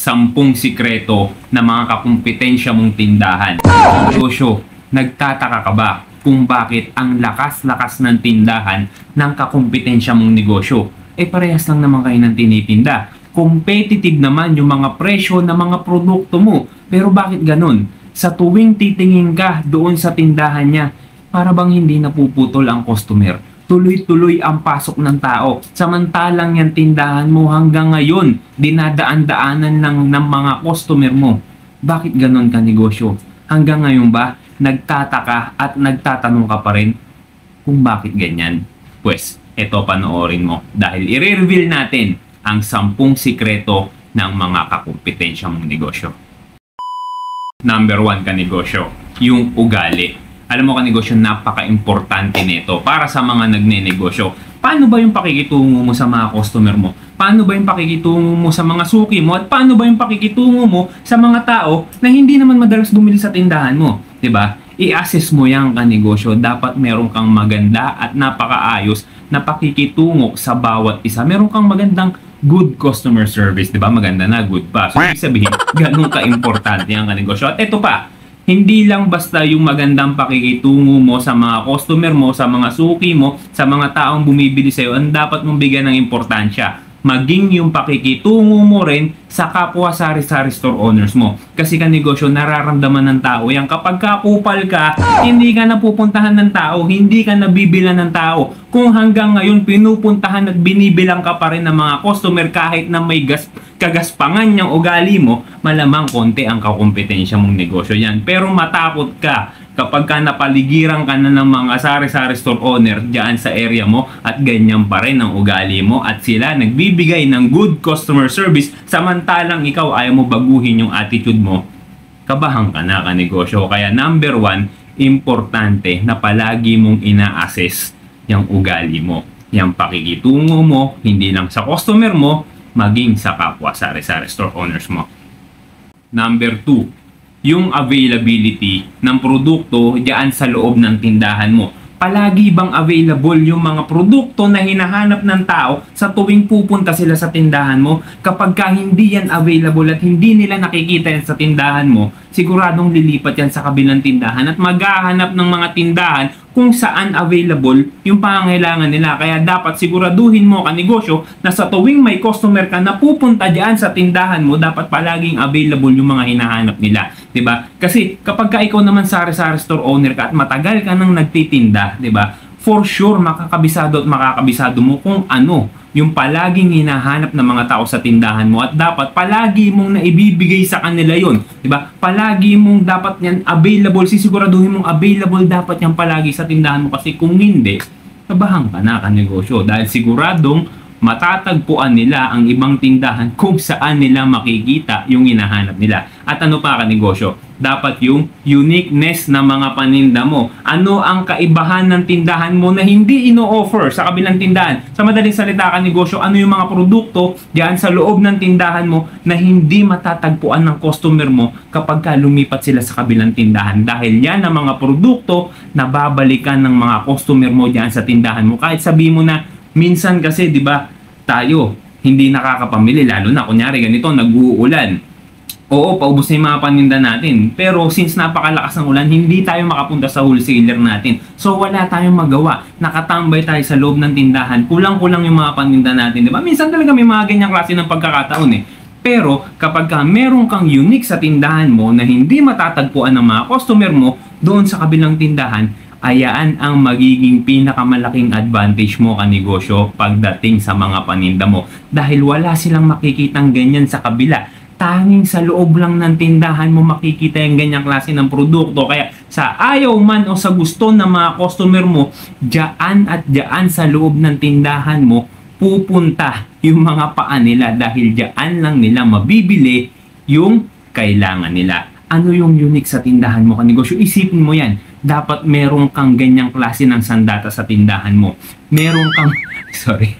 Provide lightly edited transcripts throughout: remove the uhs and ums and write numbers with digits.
10 sikreto na mga kakumpetensya mong tindahan. Negosyo, nagtataka ka ba kung bakit ang lakas-lakas ng tindahan ng kakumpetensya mong negosyo? Parehas lang naman kayo ng tinitinda. Competitive naman yung mga presyo ng mga produkto mo. Pero bakit ganun? Sa tuwing titingin ka doon sa tindahan niya, para bang hindi napuputol ang customer? Tuloy-tuloy ang pasok ng tao. Samantalang yung tindahan mo hanggang ngayon, dinadaan-daanan lang ng mga customer mo. Bakit ganun ka negosyo? Hanggang ngayon ba, nagtataka at nagtatanong ka pa rin kung bakit ganyan? Pues, eto panoorin mo dahil i-reveal natin ang 10 sikreto ng mga kakumpetensya mong negosyo. Number 1 ka negosyo, yung ugali. Alam mo ka negosyo, napaka-importante nito para sa mga nagne-negosyo. Paano ba yung pakikitungo mo sa mga customer mo? Paano ba yung pakikitungo mo sa mga suki mo? At paano ba yung pakikitungo mo sa mga tao na hindi naman madalas bumili sa tindahan mo? 'Di ba? I-assess mo yan ka negosyo. Dapat meron kang maganda at napakaayos na pakikitungo sa bawat isa. Meron kang magandang good customer service, 'di ba? Maganda na, good pa. So, ibig sabihin, ganun ka-importante ang negosyo. At ito pa, hindi lang basta yung magandang pakikitungo mo sa mga customer mo, sa mga suki mo, sa mga taong bumibili sa'yo, ang dapat mong bigyan ng importansya. Maging yung pakikitungo mo rin sa kapwa sari-sari store owners mo. Kasi ka negosyo, nararamdaman ng tao yan. Kapag kakupal ka, hindi ka napupuntahan ng tao, hindi ka nabibilan ng tao. Kung hanggang ngayon pinupuntahan at binibilang ka pa rin ng mga customer kahit na may kagaspangan yung ugali mo, malamang konti ang kakumpetensya mong negosyo yan. Pero matakot ka kapag ka napaligiran ka na ng mga sari-sari store owner dyan sa area mo at ganyan pa rin ang ugali mo at sila nagbibigay ng good customer service samantalang ikaw ayaw mo baguhin yung attitude mo, kabahan ka na ka negosyo. Kaya number 1, importante na palagi mong ina-assess yung ugali mo, yung pakikitungo mo, hindi lang sa customer mo, maging sa kapwa sari-sari store owners mo. Number 2, yung availability ng produkto diyan sa loob ng tindahan mo. Palagi bang available yung mga produkto na hinahanap ng tao sa tuwing pupunta sila sa tindahan mo? Kapag ka hindi yan available at hindi nila nakikita yan sa tindahan mo, siguradong lilipat yan sa kabilang tindahan at maghahanap ng mga tindahan kung saan available yung pangangailangan nila. Kaya dapat siguraduhin mo ka negosyo na sa tuwing may customer ka na pupunta diyan sa tindahan mo, dapat palaging available yung mga hinahanap nila. 'Di ba? Kasi kapag ka ikaw naman sari-sari store owner ka at matagal ka nang nagtitinda, 'di ba? For sure makakabisado at makakabisado mo kung ano yung palaging hinahanap ng mga tao sa tindahan mo at dapat palagi mong naibibigay sa kanila yon, 'di ba? Palagi mong dapat yan available, sisiguraduhin mong available dapat yan palagi sa tindahan mo kasi kung hindi, kabahan ka na ka negosyo dahil siguradong matatagpuan nila ang ibang tindahan kung saan nila makikita yung hinahanap nila. At ano pa ka negosyo? Dapat yung uniqueness ng mga paninda mo. Ano ang kaibahan ng tindahan mo na hindi ino-offer sa kabilang tindahan? Sa madaling salita ka negosyo, ano yung mga produkto diyan sa loob ng tindahan mo na hindi matatagpuan ng customer mo kapag ka lumipat sila sa kabilang tindahan? Dahil yan ang mga produkto na babalikan ng mga customer mo diyan sa tindahan mo. Kahit sabi mo na minsan kasi 'di ba tayo hindi nakakapamili, lalo na kunyari ganito nag-uulan. Oo, paubos na yung mga paninda natin. Pero since napakalakas ng ulan, hindi tayo makapunta sa wholesaler natin. So wala tayong magawa. Nakatambay tayo sa loob ng tindahan. Kulang-kulang yung mga paninda natin, 'di ba? Minsan talaga may mga ganyang klase ng pagkakataon eh. Pero kapag ka meron kang unique sa tindahan mo na hindi matatagpuan ng mga customer mo doon sa kabilang tindahan, ayaan ang magiging pinakamalaking advantage mo ka negosyo pagdating sa mga paninda mo. Dahil wala silang makikitang ganyan sa kabila. Tanging sa loob lang ng tindahan mo makikita yung ganyang klase ng produkto. Kaya sa ayaw man o sa gusto ng mga customer mo, dyan at dyan sa loob ng tindahan mo, pupunta yung mga paa nila dahil dyan lang nila mabibili yung kailangan nila. Ano yung unique sa tindahan mo ka negosyo? Isipin mo yan. Dapat meron kang ganyang klase ng sandata sa tindahan mo. Meron kang sorry.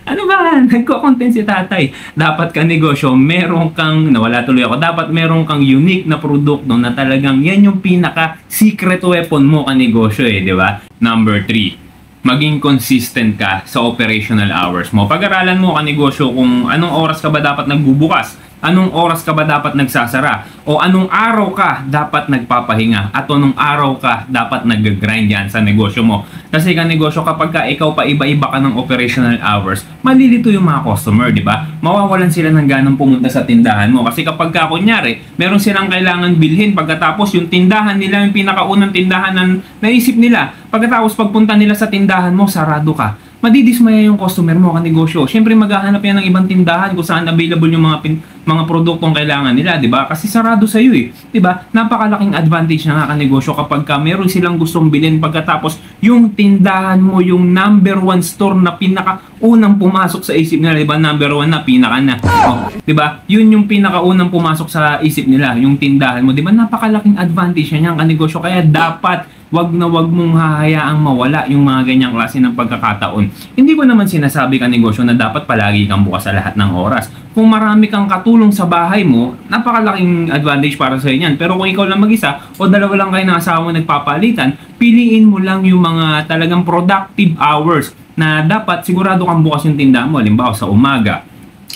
Ano ba? Nagko-content si tatay. Dapat ka negosyo, meron kang, nawala tuloy ako, dapat meron kang unique na produkto na talagang yan yung pinaka-secret weapon mo ka negosyo eh, di ba? Number 3, maging consistent ka sa operational hours mo. Pag-aralan mo ka negosyo kung anong oras ka ba dapat nagbubukas. Anong oras ka ba dapat nagsasara? O anong araw ka dapat nagpapahinga? At anong araw ka dapat nag-grind yan sa negosyo mo? Kasi negosyo, kapag ka ikaw pa iba-iba ka ng operational hours, malilito yung mga customer, di ba? Mawawalan sila ng ganang pumunta sa tindahan mo. Kasi kapag ka, kunyari, meron silang kailangan bilhin, pagkatapos yung tindahan nila, yung pinakaunang tindahan na naisip nila, pagkatapos pagpunta nila sa tindahan mo, sarado ka, madidismaya yung customer mo negosyo. Siyempre maghahanap yan ng ibang tindahan kung saan available yung mga produktong kailangan nila, 'di ba? Kasi sarado sa iyo 'di ba? Napakalaking advantage na negosyo kapag ka meron silang gustong bilhin, pagkatapos yung tindahan mo yung number one store na pinakaunang pumasok sa isip nila, 'di ba? Number one na pinaka na. 'Di ba? Yun yung pinakaunang pumasok sa isip nila, yung tindahan mo, 'di ba? Napakalaking advantage niyan negosyo, kaya dapat wag na wag mong hahayaang mawala yung mga ganyang klase ng pagkakataon. Hindi ko naman sinasabi negosyo na dapat palagi kang bukas sa lahat ng oras. Kung marami kang katulong sa bahay mo, napakalaking advantage para sa inyo yan. Pero kung ikaw lang mag-isa o dalawa lang kayo ng asawa mo nagpapalitan, piliin mo lang yung mga talagang productive hours na dapat sigurado kang bukas yung tindahan mo. Halimbawa sa umaga,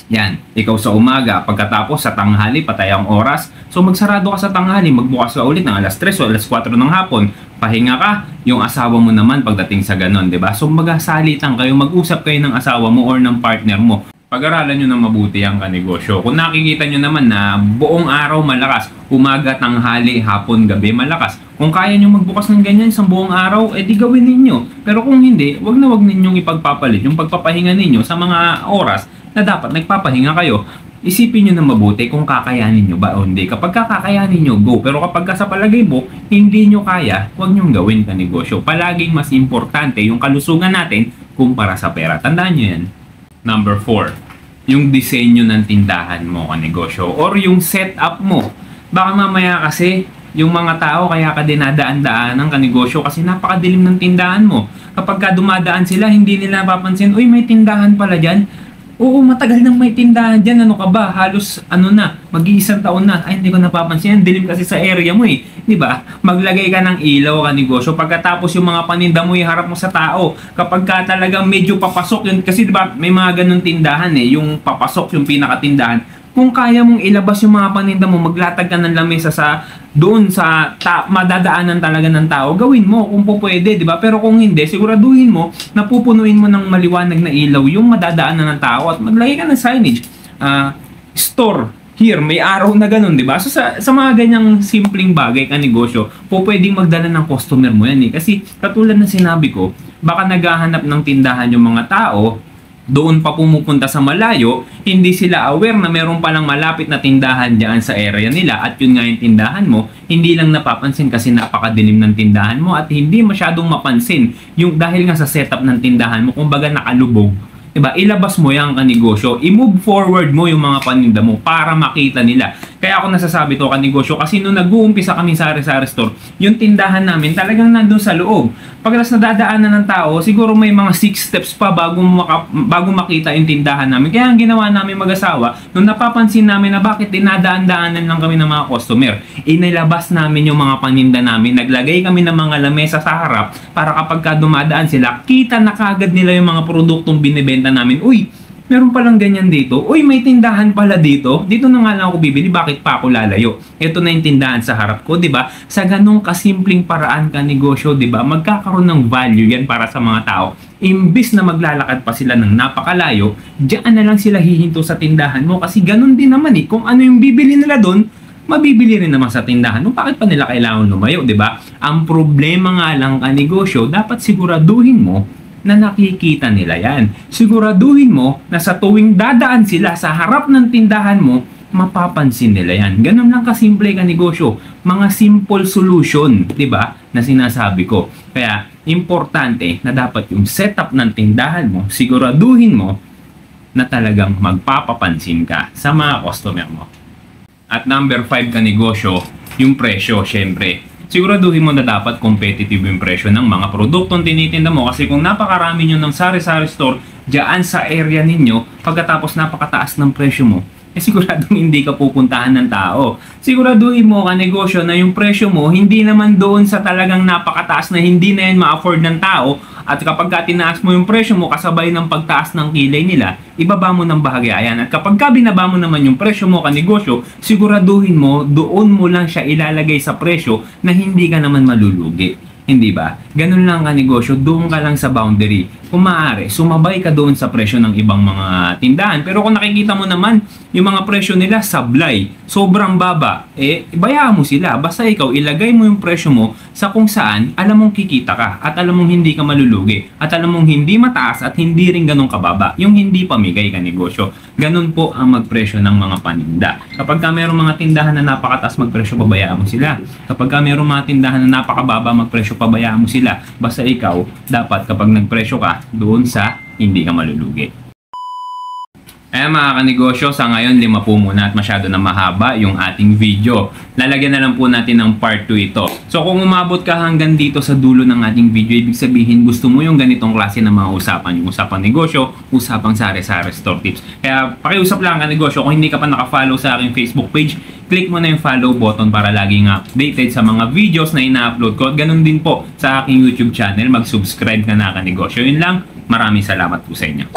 yan, ikaw sa umaga, pagkatapos sa tanghali, patay ang oras. So magsarado ka sa tanghali, magbukas ka ulit ng alas 3 o alas 4 ng hapon. Pahinga ka, yung asawa mo naman pagdating sa ganon, 'di ba? So magsalitan kayo, mag-usap kayo ng asawa mo or ng partner mo. Pag-aralan nyo ng mabuti ang kanegosyo. Kung nakikita nyo naman na buong araw malakas, umaga, tanghali, hapon, gabi malakas, kung kaya nyo magbukas ng ganyan sa buong araw, edi gawin ninyo. Pero kung hindi, wag na wag ninyong ipagpapalit yung pagpapahinga ninyo sa mga oras na dapat nagpapahinga kayo. Isipin nyo na mabuti kung kakayanin nyo ba o hindi. Kapag kakayanin nyo, go. Pero kapag sa palagay mo, hindi nyo kaya, huwag nyong gawin kanegosyo. Palaging mas importante yung kalusugan natin kumpara sa pera. Tandaan nyo yan. Number 4, yung disenyo ng tindahan mo kanegosyo or yung setup mo. Baka mamaya kasi yung mga tao kaya ka dinadaan-daan ng kanegosyo kasi napakadilim ng tindahan mo. Kapag ka dumadaan sila, hindi nila napapansin, uy, may tindahan pala dyan. Oo, matagal nang may tindahan dyan. Ano ka ba? Halos mag-iisang taon na. Ay, hindi ko napapansin. Dilim kasi sa area mo eh. Di ba? Maglagay ka ng ilaw negosyo. Pagkatapos yung mga paninda mo, iharap mo sa tao. Kapag ka talagang medyo papasok yun, kasi di ba may mga ganun tindahan eh. Yung papasok, yung pinakatindahan. Kung kaya mong ilabas yung mga paninda mo, maglatag ka ng lamesa doon sa madadaanan talaga ng tao, gawin mo kung po pwede, di ba? Pero kung hindi, siguraduhin mo na pupunuin mo ng maliwanag na ilaw yung madadaanan ng tao at maglagay ka ng signage. Store here, may araw na ganun, di ba? So sa mga ganyang simpleng bagay negosyo, po pwedeng magdala ng customer mo yan eh. Kasi katulad ng sinabi ko, baka naghahanap ng tindahan yung mga tao, doon pa pumupunta sa malayo, hindi sila aware na meron palang malapit na tindahan dyan sa area nila at yun nga yung tindahan mo, hindi lang napapansin kasi napakadilim ng tindahan mo at hindi masyadong mapansin yung dahil nga sa setup ng tindahan mo, kumbaga nakalubog. Diba? Ilabas mo yung kanegosyo, i-move forward mo yung mga paninda mo para makita nila. Kaya ako nasasabi to kanegosyo kasi nung nag-uumpisa kami sa Sari-Sari Store, yung tindahan namin talagang nandun sa loob. Pagkas nadadaanan ng tao, siguro may mga 6 steps pa bago makita yung tindahan namin. Kaya ang ginawa namin mag-asawa, nung napapansin namin na bakit dinadaan-daanan lang kami ng mga customer, inilabas namin yung mga paninda namin, naglagay kami ng mga lamesa sa harap para kapag dumadaan sila, kita na kagad nila yung mga produktong binibenta namin. Uy, meron palang ganyan dito. Uy, may tindahan pala dito. Dito na nga lang ako bibili. Bakit pa ako lalayo? Ito na yung tindahan sa harap ko, di ba? Sa ganong kasimpleng paraan negosyo, di ba? Magkakaroon ng value yan para sa mga tao. Imbis na maglalakad pa sila ng napakalayo, diyan na lang sila hihinto sa tindahan mo kasi ganon din naman eh. Kung ano yung bibili nila doon, mabibili rin naman sa tindahan. Bakit pa nila kailangan lumayo, di ba? Ang problema nga lang negosyo, dapat siguraduhin mo na nakikita nila yan. Siguraduhin mo na sa tuwing dadaan sila sa harap ng tindahan mo, mapapansin nila yan. Ganun lang kasimple negosyo. Mga simple solution, di ba, na sinasabi ko. Kaya, importante na dapat yung setup ng tindahan mo, siguraduhin mo na talagang magpapapansin ka sa mga customer mo. At number 5 negosyo, yung presyo, syempre. Siguraduhin mo na dapat competitive yung presyo ng mga produktong tinitinda mo kasi kung napakarami nyo ng Sari-Sari Store dyan sa area ninyo, pagkatapos napakataas ng presyo mo, siguradong hindi ka pupuntahan ng tao. Siguraduhin mo negosyo na yung presyo mo hindi naman doon sa talagang napakataas na hindi na yan ma-afford ng tao At kapag ka tinaas mo yung presyo mo kasabay ng pagtaas ng kilay nila, ibaba mo ng bahagya yan. At kapag ka binaba mo naman yung presyo mo kanegosyo, siguraduhin mo doon mo lang siya ilalagay sa presyo na hindi ka naman malulugi. Hindi ba? Ganun lang ka negosyo, doon ka lang sa boundary. Kung maaari, sumabay ka doon sa presyo ng ibang mga tindahan. Pero kung nakikita mo naman, yung mga presyo nila sablay, sobrang baba, bayaan mo sila. Basta ikaw, ilagay mo yung presyo mo sa kung saan alam mong kikita ka at alam mong hindi ka malulugi at alam mong hindi mataas at hindi rin ganun kababa. Yung hindi pamigay ka negosyo. Ganun po ang magpresyo ng mga paninda. Kapag ka mayroong mga tindahan na napakataas magpresyo, pabayaan mo sila. Kapag ka mayroong mga tindahan na napakababa magpresyo, pabayaan mo sila. Basta ikaw, dapat kapag nagpresyo ka, doon sa hindi ka malulugi. Mga kanegosyo, sa ngayon 5 po muna at masyado na mahaba yung ating video. Lalagyan na lang po natin ng part 2 ito. So kung umabot ka hanggang dito sa dulo ng ating video, ibig sabihin gusto mo yung ganitong klase ng mga usapan. Yung usapang negosyo, usapang sari-sari store tips. Kaya pakiusap lang kanegosyo, kung hindi ka pa nakafollow sa aking Facebook page, click mo na yung follow button para laging updated sa mga videos na ina-upload ko. At ganun din po sa aking YouTube channel, mag-subscribe ka na kanegosyo. Yun lang, maraming salamat po sa inyo.